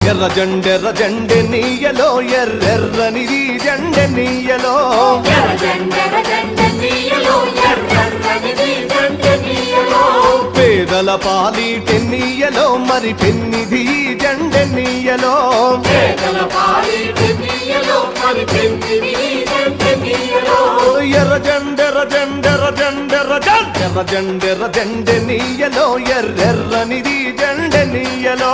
ఎర్ర జెండె నీయలో ఎర్రెర్రనిది జెండె నీయలో పేదల పాలిటెన్నీయలో మరి పెన్నిది జెండె నీయలో ఎర్ర జెండె నీయలో ఎర్రెర్రనిది జెండె నీయలో